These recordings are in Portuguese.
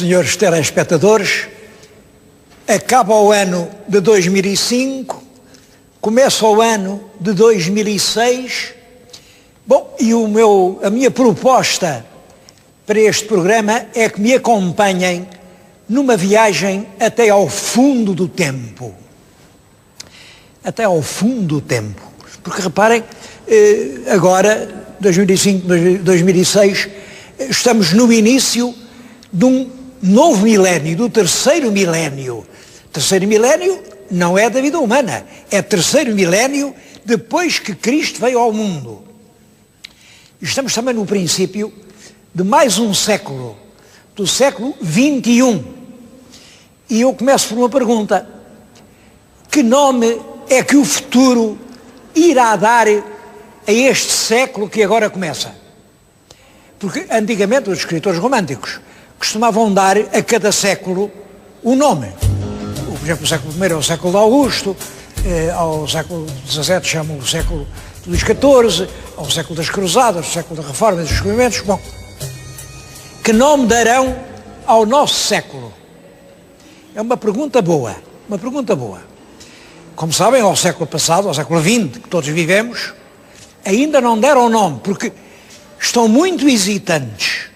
senhores telespectadores, acaba o ano de 2005, começa o ano de 2006. Bom, e a minha proposta para este programa é que me acompanhem numa viagem até ao fundo do tempo. Até ao fundo do tempo. Porque reparem, agora, 2005, 2006, estamos no início de um novo milénio, do terceiro milénio. Terceiro milénio não é da vida humana, é terceiro milénio depois que Cristo veio ao mundo. Estamos também no princípio de mais um século, do século XXI. E eu começo por uma pergunta: que nome é que o futuro irá dar a este século que agora começa? Porque antigamente os escritores românticos costumavam dar a cada século um nome. Por exemplo, o século I é o século de Augusto, ao século XVII chamam o século de Luís XIV, ao século das Cruzadas, o século da Reforma e dos Descobrimentos. Bom, que nome darão ao nosso século? É uma pergunta boa, uma pergunta boa. Como sabem, ao século passado, ao século XX, que todos vivemos, ainda não deram nome, porque estão muito hesitantes.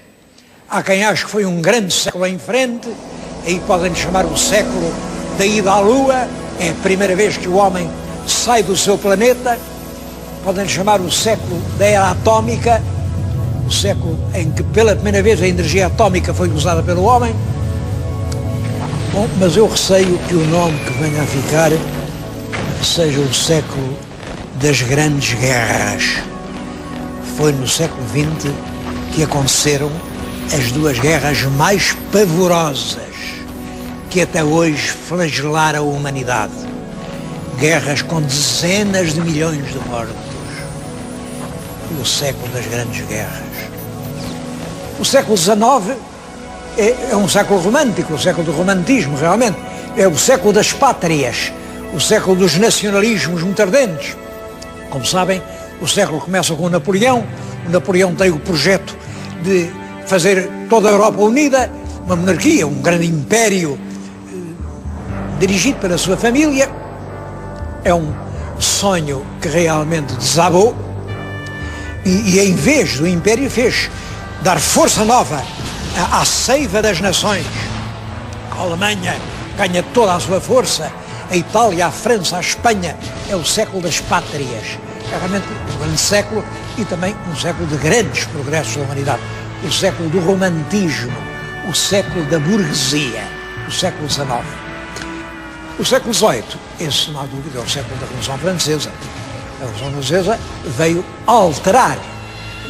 Há quem ache que foi um grande século em frente, aí podem chamar o século da ida à Lua, é a primeira vez que o homem sai do seu planeta. Podem chamar o século da era atómica, o século em que pela primeira vez a energia atómica foi usada pelo homem. Bom, mas eu receio que o nome que venha a ficar seja o século das grandes guerras. Foi no século XX que aconteceram as duas guerras mais pavorosas que até hoje flagelaram a humanidade. Guerras com dezenas de milhões de mortos. O século das grandes guerras. O século XIX é um século romântico, o século do romantismo, realmente. É o século das pátrias, o século dos nacionalismos muito ardentes. Como sabem, o século começa com o Napoleão. O Napoleão tem o projeto de fazer toda a Europa unida, uma monarquia, um grande império dirigido pela sua família. É um sonho que realmente desabou e em vez do império fez dar força nova à seiva das nações. A Alemanha ganha toda a sua força, a Itália, a França, a Espanha. É o século das pátrias. É realmente um grande século e também um século de grandes progressos da humanidade. O século do romantismo, o século da burguesia, o século XIX. O século XVIII, esse não há dúvida, é o século da Revolução Francesa. A Revolução Francesa veio alterar,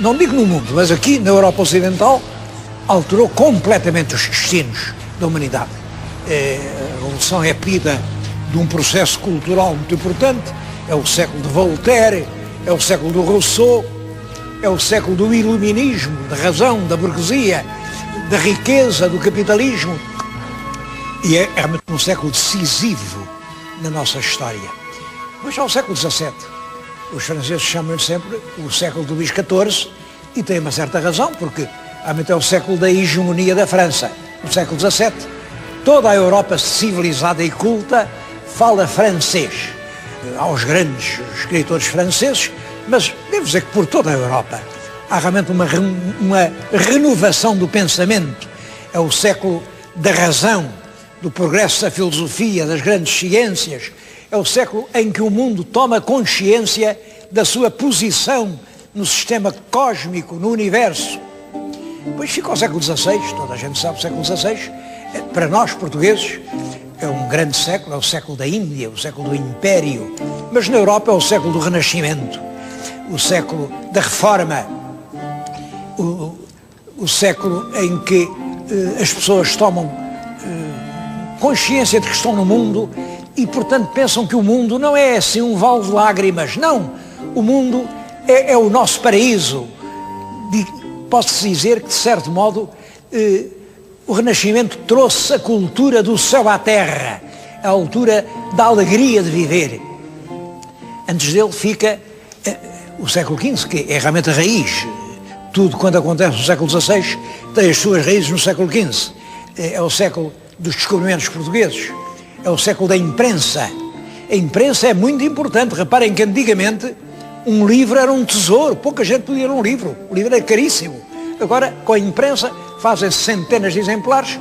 não digo no mundo, mas aqui na Europa Ocidental, alterou completamente os destinos da humanidade. A Revolução é pedida de um processo cultural muito importante. É o século de Voltaire, é o século do Rousseau, é o século do iluminismo, da razão, da burguesia, da riqueza, do capitalismo. E é realmente um século decisivo na nossa história. Mas ao século XVII, os franceses chamam-lhe sempre o século de Luís XIV, e tem uma certa razão, porque realmente é o século da hegemonia da França. No século XVII, toda a Europa civilizada e culta fala francês. Há os grandes escritores franceses, mas devo dizer que por toda a Europa há realmente uma renovação do pensamento. É o século da razão, do progresso da filosofia, das grandes ciências. É o século em que o mundo toma consciência da sua posição no sistema cósmico, no universo. Depois fica o século XVI, toda a gente sabe, o século XVI, para nós portugueses, é um grande século, é o século da Índia, o século do Império, mas na Europa é o século do Renascimento, o século da Reforma, o século em que as pessoas tomam consciência de que estão no mundo e, portanto, pensam que o mundo não é assim um vale de lágrimas. Não, o mundo é o nosso paraíso. Posso dizer que, de certo modo, o Renascimento trouxe a cultura do céu à terra, a altura da alegria de viver. Antes dele fica o século XV, que é realmente a raiz. Tudo quanto acontece no século XVI tem as suas raízes no século XV. é o século dos descobrimentos portugueses, é o século da imprensa. A imprensa é muito importante. Reparem que antigamente um livro era um tesouro, pouca gente podia ler um livro, o livro era caríssimo. Agora, com a imprensa, fazem-se centenas de exemplares,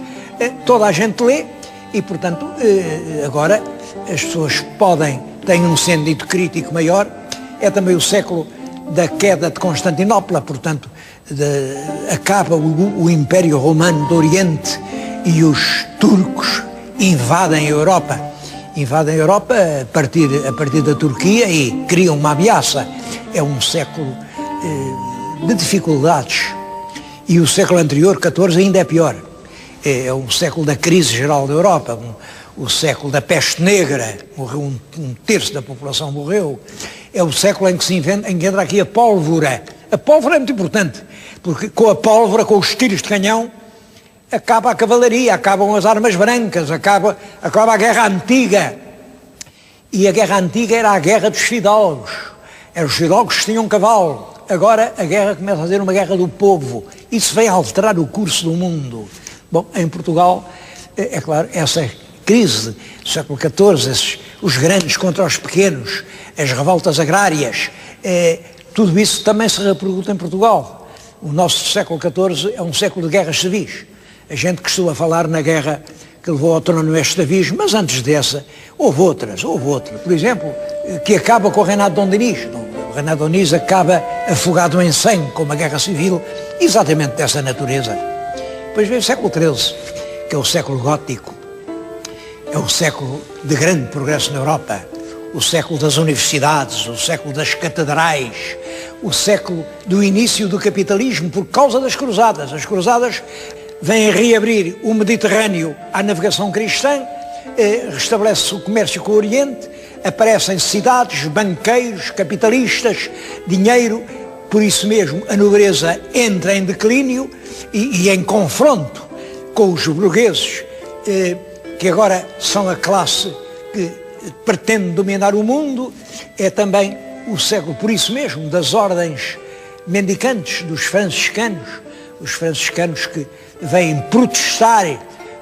toda a gente lê e, portanto, agora as pessoas têm um sentido crítico maior. É também o século da queda de Constantinopla, portanto, acaba o Império Romano do Oriente e os turcos invadem a Europa. Invadem a Europa a partir da Turquia e criam uma ameaça. É um século de dificuldades. E o século anterior, XIV, ainda é pior. É um século da crise geral da Europa, o século da peste negra, morreu um terço da população morreu. É o século em que entra aqui a pólvora. A pólvora é muito importante, porque com a pólvora, com os tiros de canhão, acaba a cavalaria, acabam as armas brancas, acaba a guerra antiga. E a guerra antiga era a guerra dos fidalgos. Eram os fidalgos que tinham cavalo. Agora a guerra começa a ser uma guerra do povo. Isso vem alterar o curso do mundo. Bom, em Portugal, é claro, essa crise do século XIV, os grandes contra os pequenos, as revoltas agrárias, tudo isso também se reproduz em Portugal. O nosso século XIV é um século de guerras civis. A gente costuma falar na guerra que levou ao trono este Davis, mas antes dessa houve outra. Por exemplo, que acaba com o reinado de Dom Dinis. O reinado de Dom Dinis acaba afogado em sangue, com uma guerra civil exatamente dessa natureza. Depois vem o século XIII, que é o século gótico, é o século de grande progresso na Europa, o século das universidades, o século das catedrais, o século do início do capitalismo por causa das cruzadas. As cruzadas vêm reabrir o Mediterrâneo à navegação cristã, restabelece-se o comércio com o Oriente, aparecem cidades, banqueiros, capitalistas, dinheiro. Por isso mesmo a nobreza entra em declínio e em confronto com os burgueses, que agora são a classe que pretende dominar o mundo. É também o século, por isso mesmo, das ordens mendicantes, dos franciscanos, os franciscanos que vêm protestar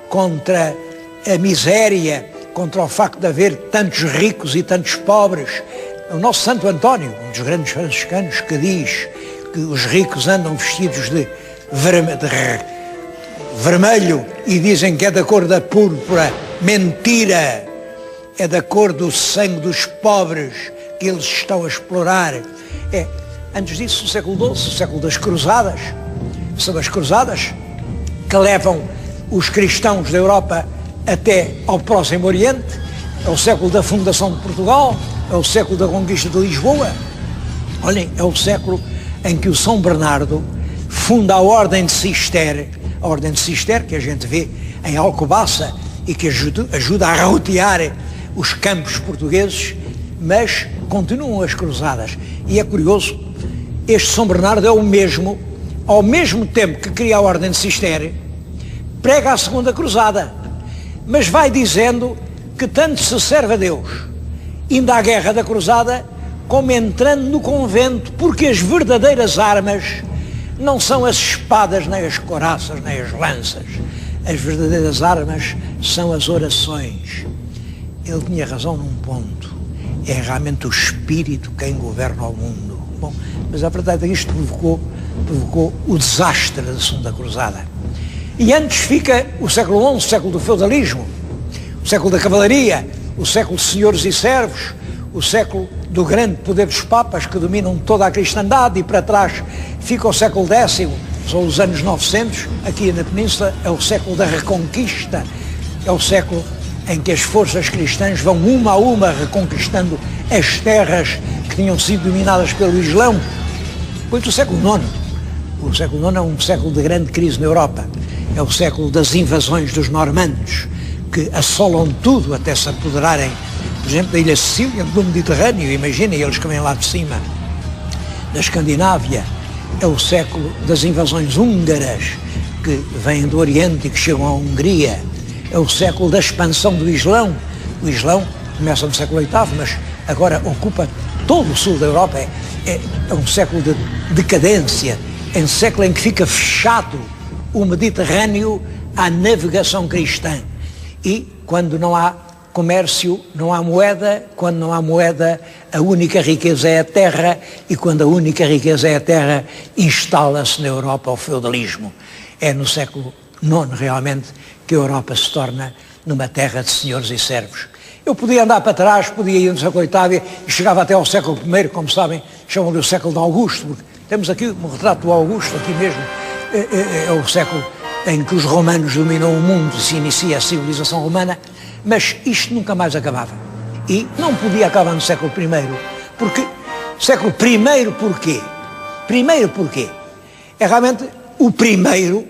contra a miséria, contra o facto de haver tantos ricos e tantos pobres. O nosso Santo António, um dos grandes franciscanos, que diz que os ricos andam vestidos de vermelho e dizem que é da cor da púrpura. Mentira! É da cor do sangue dos pobres que eles estão a explorar. Antes disso, o século XII, o século das cruzadas. São as cruzadas que levam os cristãos da Europa até ao Próximo Oriente. É o século da fundação de Portugal, é o século da conquista de Lisboa. Olhem, é o século em que o São Bernardo funda a Ordem de Cister, a Ordem de Cister que a gente vê em Alcobaça e que ajuda a rodear os campos portugueses, mas continuam as cruzadas. E é curioso, este São Bernardo é o mesmo, ao mesmo tempo que cria a Ordem de Cister, prega a Segunda Cruzada, mas vai dizendo que tanto se serve a Deus, indo à guerra da cruzada, como entrando no convento, porque as verdadeiras armas não são as espadas, nem as couraças, nem as lanças. As verdadeiras armas são as orações. Ele tinha razão num ponto. É realmente o espírito quem governa o mundo. Bom, mas a verdade é que isto provocou o desastre da Segunda Cruzada. E antes fica o século XI, o século do feudalismo, o século da cavalaria, o século de senhores e servos, o século do grande poder dos papas que dominam toda a cristandade, e para trás fica o século X, são os anos 900, aqui na Península é o século da Reconquista, é o século em que as forças cristãs vão uma a uma reconquistando as terras que tinham sido dominadas pelo Islão. Depois o século IX. O século IX é um século de grande crise na Europa. É o século das invasões dos normandos, que assolam tudo até se apoderarem, por exemplo, da ilha Sicília, do Mediterrâneo. Imaginem, eles que vêm lá de cima, da Escandinávia. É o século das invasões húngaras, que vêm do Oriente e que chegam à Hungria. É o século da expansão do Islão. O Islão começa no século VIII, mas agora ocupa todo o sul da Europa. É um século de decadência, é um século em que fica fechado o Mediterrâneo à navegação cristã. E quando não há comércio, não há moeda. Quando não há moeda, a única riqueza é a terra. E quando a única riqueza é a terra, instala-se na Europa o feudalismo. É no século IX, realmente, que a Europa se torna numa terra de senhores e servos. Eu podia andar para trás, podia ir no século VIII e chegava até ao século I, como sabem, chamam-lhe o século de Augusto, porque temos aqui um retrato do Augusto, aqui mesmo, é o século em que os romanos dominam o mundo, se inicia a civilização romana, mas isto nunca mais acabava. E não podia acabar no século I, porque, século I porquê? Primeiro porquê? É realmente o primeiro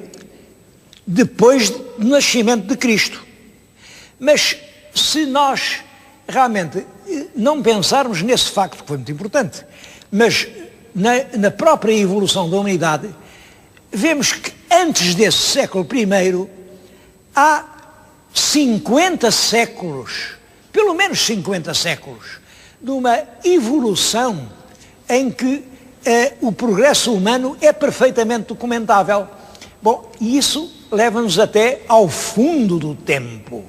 depois do nascimento de Cristo. Mas se nós realmente não pensarmos nesse facto, que foi muito importante, mas na própria evolução da humanidade, vemos que antes desse século I há 50 séculos, pelo menos 50 séculos, de uma evolução em que o progresso humano é perfeitamente documentável. Bom, e isso leva-nos até ao fundo do tempo.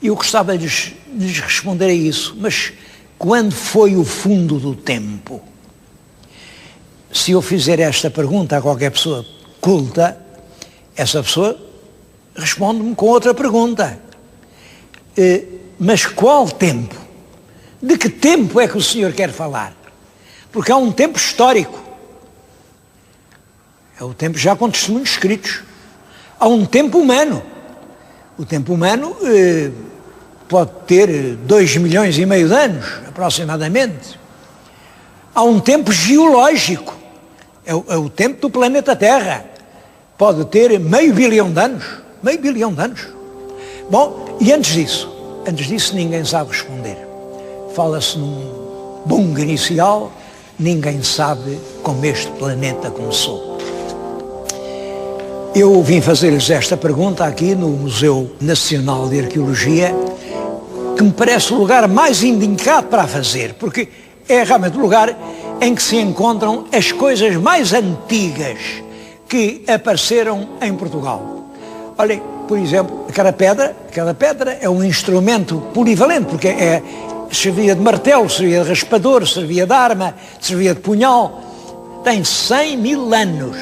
Eu gostava de lhes responder a isso, mas quando foi o fundo do tempo? Se eu fizer esta pergunta a qualquer pessoa culta, essa pessoa responde-me com outra pergunta. Mas qual tempo? De que tempo é que o senhor quer falar? Porque há um tempo histórico. É o tempo já com testemunhos escritos. Há um tempo humano. O tempo humano pode ter 2,5 milhões de anos, aproximadamente. Há um tempo geológico. É o tempo do planeta Terra. Pode ter meio bilhão de anos. Meio bilhão de anos. Bom, e antes disso ninguém sabe responder. Fala-se num bunga inicial, ninguém sabe como este planeta começou. Eu vim fazer-lhes esta pergunta aqui no Museu Nacional de Arqueologia, que me parece o lugar mais indicado para a fazer, porque é realmente o lugar em que se encontram as coisas mais antigas que apareceram em Portugal. Olhem, por exemplo, aquela pedra é um instrumento polivalente, porque servia de martelo, servia de raspador, servia de arma, servia de punhal. Tem 100 mil anos.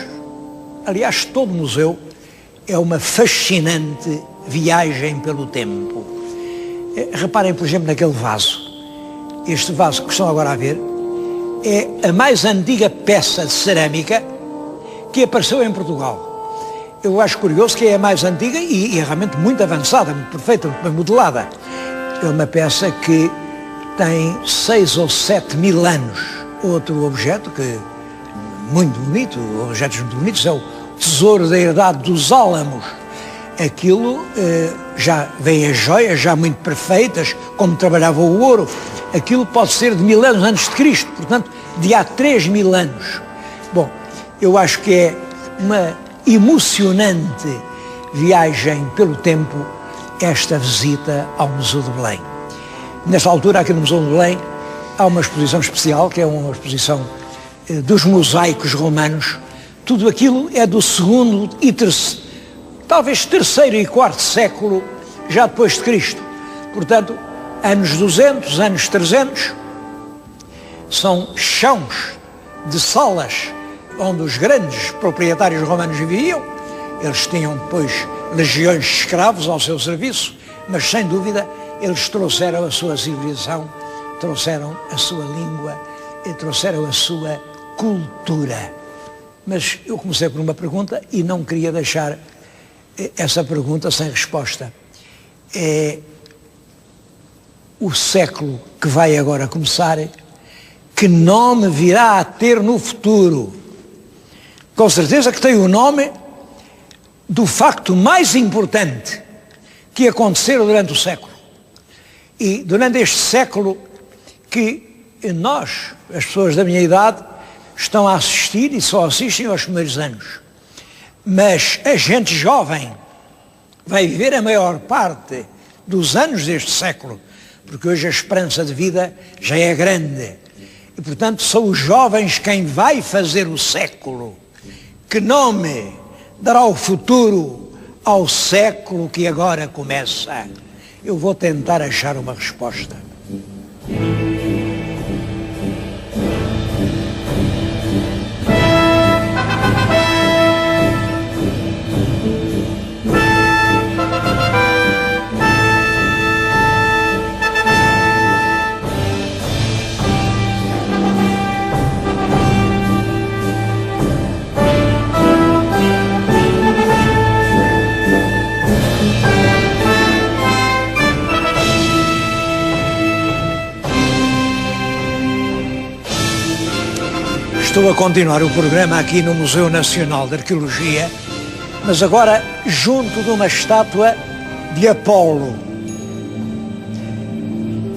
Aliás, todo o museu é uma fascinante viagem pelo tempo. Reparem, por exemplo, naquele vaso. Este vaso que estão agora a ver é a mais antiga peça de cerâmica que apareceu em Portugal. Eu acho curioso que é a mais antiga e é realmente muito avançada, muito perfeita, muito bem modelada. É uma peça que tem 6 ou 7 mil anos. Outro objeto que muito bonito, objetos muito bonitos, é o tesouro da herdade dos Álamos. Aquilo já vem as joias, já muito perfeitas, como trabalhava o ouro. Aquilo pode ser de 1000 anos antes de Cristo, portanto, de há 3.000 anos. Bom, eu acho que é uma emocionante viagem pelo tempo esta visita ao Museu de Belém. Nesta altura, aqui no Museu de Belém, há uma exposição especial, que é uma exposição dos mosaicos romanos. Tudo aquilo é do segundo e talvez terceiro e quarto século já depois de Cristo. Portanto, anos 200, anos 300, são chãos de salas onde os grandes proprietários romanos viviam. Eles tinham depois legiões de escravos ao seu serviço, mas sem dúvida eles trouxeram a sua civilização, trouxeram a sua língua e trouxeram a sua cultura. Mas eu comecei por uma pergunta e não queria deixar essa pergunta sem resposta. É o século que vai agora começar, que nome virá a ter no futuro? Com certeza que tem o nome do facto mais importante que aconteceu durante o século. E durante este século que nós, as pessoas da minha idade, estão a assistir e só assistem aos primeiros anos. Mas a gente jovem vai viver a maior parte dos anos deste século, porque hoje a esperança de vida já é grande. E, portanto, são os jovens quem vai fazer o século. Que nome dará o futuro ao século que agora começa? Eu vou tentar achar uma resposta. Estou a continuar o programa aqui no Museu Nacional de Arqueologia, mas agora junto de uma estátua de Apolo.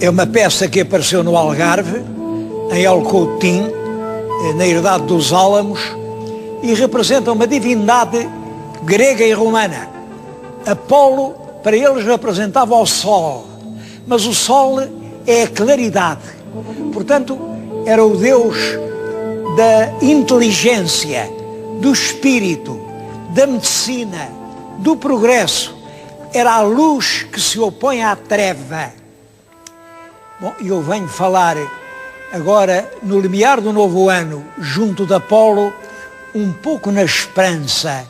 É uma peça que apareceu no Algarve, em El Coutinho, na Herdade dos Álamos, e representa uma divindade grega e romana. Apolo, para eles, representava o Sol, mas o Sol é a claridade. Portanto, era o Deus da inteligência, do espírito, da medicina, do progresso. Era a luz que se opõe à treva. Bom, eu venho falar agora, no limiar do novo ano, junto de Apolo, um pouco na esperança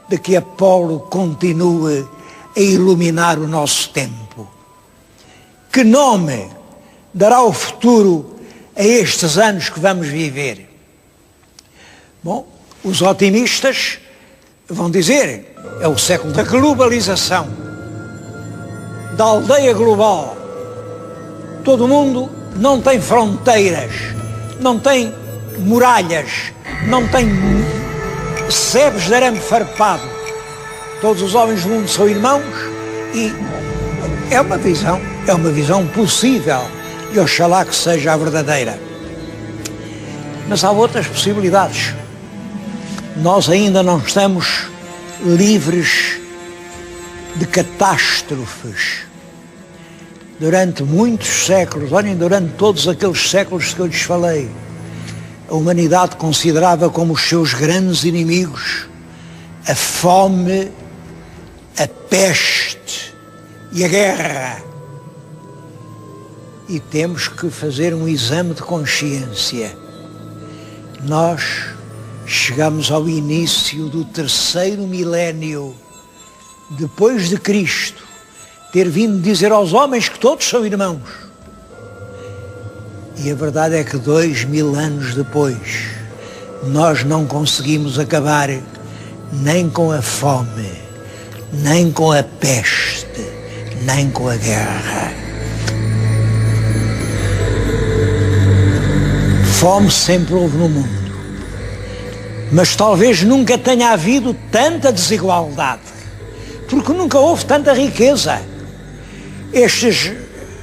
de que Apolo continue a iluminar o nosso tempo. Que nome dará o futuro a estes anos que vamos viver? Bom, os otimistas vão dizer, é o século da globalização, da aldeia global. Todo mundo não tem fronteiras, não tem muralhas, não tem sebes de arame farpado. Todos os homens do mundo são irmãos e é uma visão possível e oxalá que seja a verdadeira. Mas há outras possibilidades. Nós ainda não estamos livres de catástrofes. Durante muitos séculos, olhem, durante todos aqueles séculos que eu lhes falei, a humanidade considerava como os seus grandes inimigos a fome, a peste e a guerra. E temos que fazer um exame de consciência. Nós chegamos ao início do terceiro milénio depois de Cristo ter vindo dizer aos homens que todos são irmãos. E a verdade é que 2000 anos depois nós não conseguimos acabar nem com a fome, nem com a peste, nem com a guerra. Fome sempre houve no mundo. Mas talvez nunca tenha havido tanta desigualdade, porque nunca houve tanta riqueza.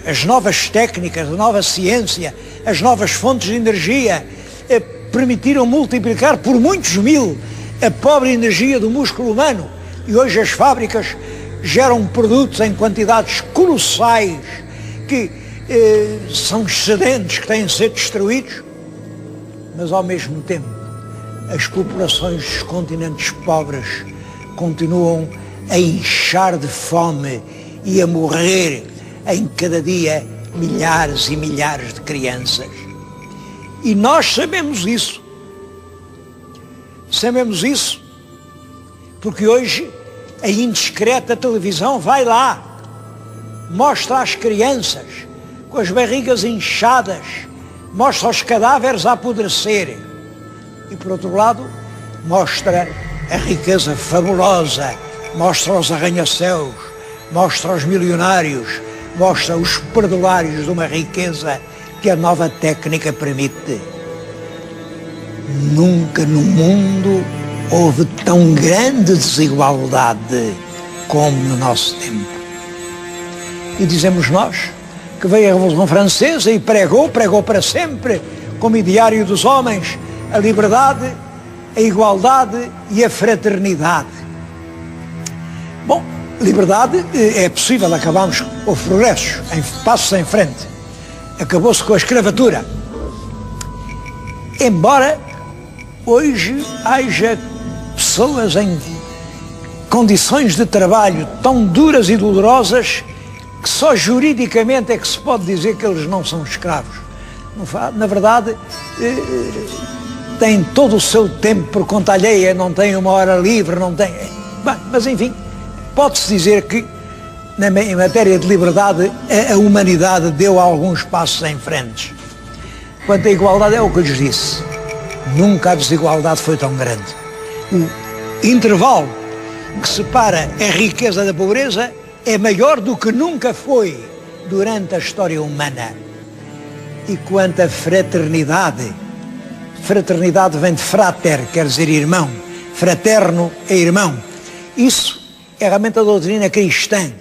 As novas técnicas, a nova ciência, as novas fontes de energia permitiram multiplicar por muitos mil a pobre energia do músculo humano. E hoje as fábricas geram produtos em quantidades colossais que são excedentes, que têm de ser destruídos, mas ao mesmo tempo as populações dos continentes pobres continuam a inchar de fome e a morrer em cada dia milhares e milhares de crianças. E nós sabemos isso. Sabemos isso porque hoje a indiscreta televisão vai lá, mostra as crianças com as barrigas inchadas, mostra os cadáveres a apodrecerem. E, por outro lado, mostra a riqueza fabulosa, mostra os arranha-céus, mostra os milionários, mostra os perdulários de uma riqueza que a nova técnica permite. Nunca no mundo houve tão grande desigualdade como no nosso tempo. E dizemos nós que veio a Revolução Francesa e pregou para sempre, como ideário dos homens, a liberdade, a igualdade e a fraternidade. Bom, liberdade é possível, acabamos com os progressos, passos em frente. Acabou-se com a escravatura. Embora hoje haja pessoas em condições de trabalho tão duras e dolorosas que só juridicamente é que se pode dizer que eles não são escravos. Na verdade, têm todo o seu tempo por conta alheia, não têm uma hora livre, não têm... Bem, mas enfim, pode-se dizer que em matéria de liberdade a humanidade deu alguns passos em frente. Quanto à igualdade, é o que eu lhes disse. Nunca a desigualdade foi tão grande. O intervalo que separa a riqueza da pobreza é maior do que nunca foi durante a história humana. E quanto à fraternidade, fraternidade vem de frater, quer dizer irmão, fraterno é irmão. Isso é realmente a doutrina cristã.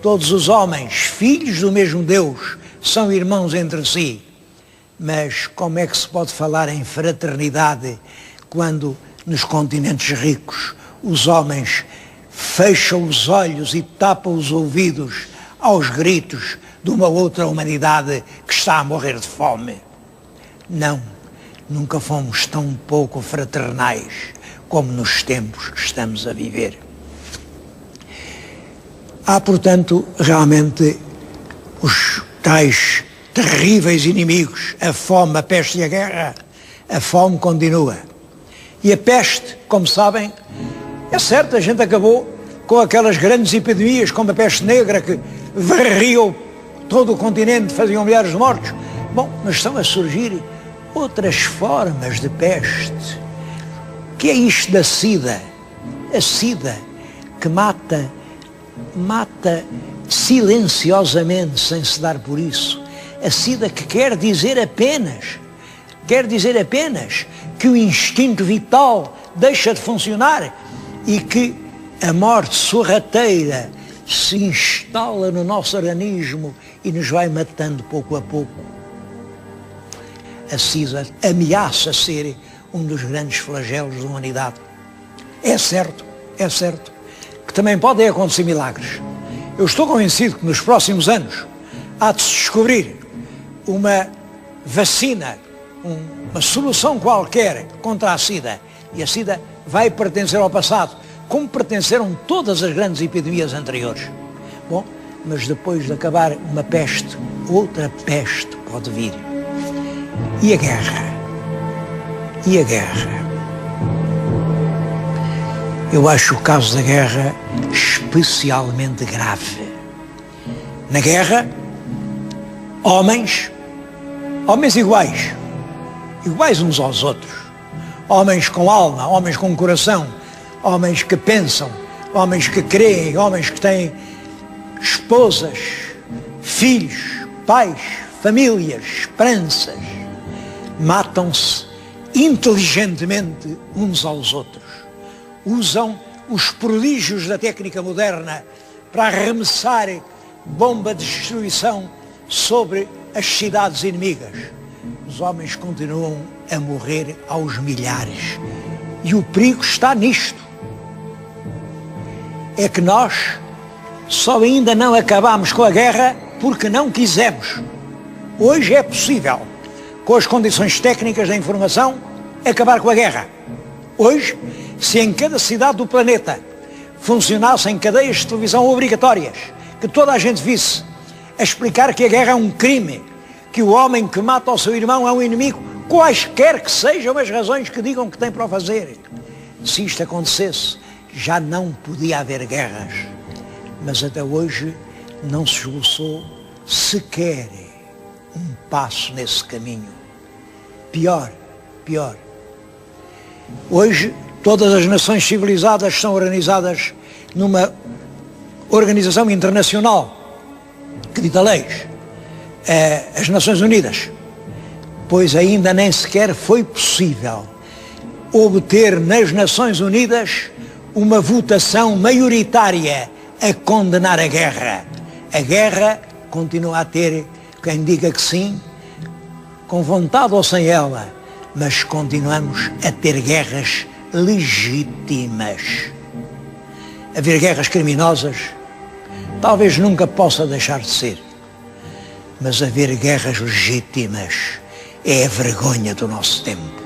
Todos os homens, filhos do mesmo Deus, são irmãos entre si. Mas como é que se pode falar em fraternidade quando nos continentes ricos os homens fecham os olhos e tapam os ouvidos aos gritos de uma outra humanidade que está a morrer de fome? Não, nunca fomos tão pouco fraternais como nos tempos que estamos a viver. Há, portanto, realmente os tais terríveis inimigos, a fome, a peste e a guerra. A fome continua. E a peste, como sabem, é certo, a gente acabou com aquelas grandes epidemias como a peste negra que varriam todo o continente, faziam milhares de mortos. Bom, mas estão a surgir outras formas de peste. O que é isto da sida? A sida que mata silenciosamente, sem se dar por isso. A sida que quer dizer apenas que o instinto vital deixa de funcionar e que a morte sorrateira se instala no nosso organismo e nos vai matando pouco a pouco. A sida ameaça ser um dos grandes flagelos da humanidade. É certo que também podem acontecer milagres. Eu estou convencido que nos próximos anos há de se descobrir uma vacina, uma solução qualquer contra a sida. E a sida vai pertencer ao passado, como pertenceram todas as grandes epidemias anteriores. Bom, mas depois de acabar uma peste, outra peste pode vir. E a guerra? E a guerra? Eu acho o caso da guerra especialmente grave. Na guerra, homens iguais uns aos outros, homens com alma, homens com coração, homens que pensam, homens que creem, homens que têm esposas, filhos, pais, famílias, esperanças, matam-se inteligentemente uns aos outros. Usam os prodígios da técnica moderna para arremessar bomba de destruição sobre as cidades inimigas. Os homens continuam a morrer aos milhares. E o perigo está nisto. É que nós só ainda não acabamos com a guerra porque não quisemos. Hoje é possível, com as condições técnicas da informação, acabar com a guerra. Hoje, se em cada cidade do planeta funcionassem cadeias de televisão obrigatórias, que toda a gente visse, a explicar que a guerra é um crime, que o homem que mata o seu irmão é um inimigo, quaisquer que sejam as razões que digam que tem para o fazer. Se isto acontecesse, já não podia haver guerras. Mas até hoje não se esboçou sequer um passo nesse caminho. Pior. Hoje, todas as nações civilizadas são organizadas numa organização internacional que dita leis, as Nações Unidas, pois ainda nem sequer foi possível obter nas Nações Unidas uma votação maioritária a condenar a guerra. A guerra continua a ter quem diga que sim, com vontade ou sem ela, mas continuamos a ter guerras legítimas. Haver guerras criminosas talvez nunca possa deixar de ser, mas haver guerras legítimas é a vergonha do nosso tempo.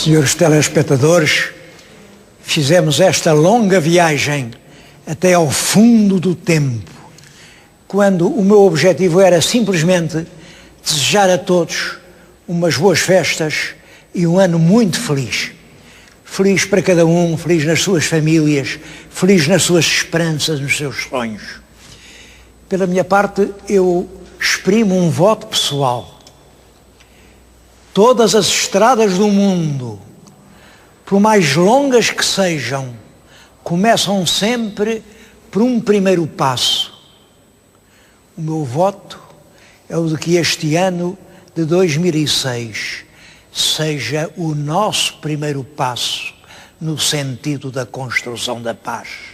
Senhores telespectadores, fizemos esta longa viagem até ao fundo do tempo, quando o meu objetivo era simplesmente desejar a todos umas boas festas e um ano muito feliz. Feliz para cada um, feliz nas suas famílias, feliz nas suas esperanças, nos seus sonhos. Pela minha parte, eu exprimo um voto pessoal. Todas as estradas do mundo, por mais longas que sejam, começam sempre por um primeiro passo. O meu voto é o de que este ano de 2006 seja o nosso primeiro passo no sentido da construção da paz.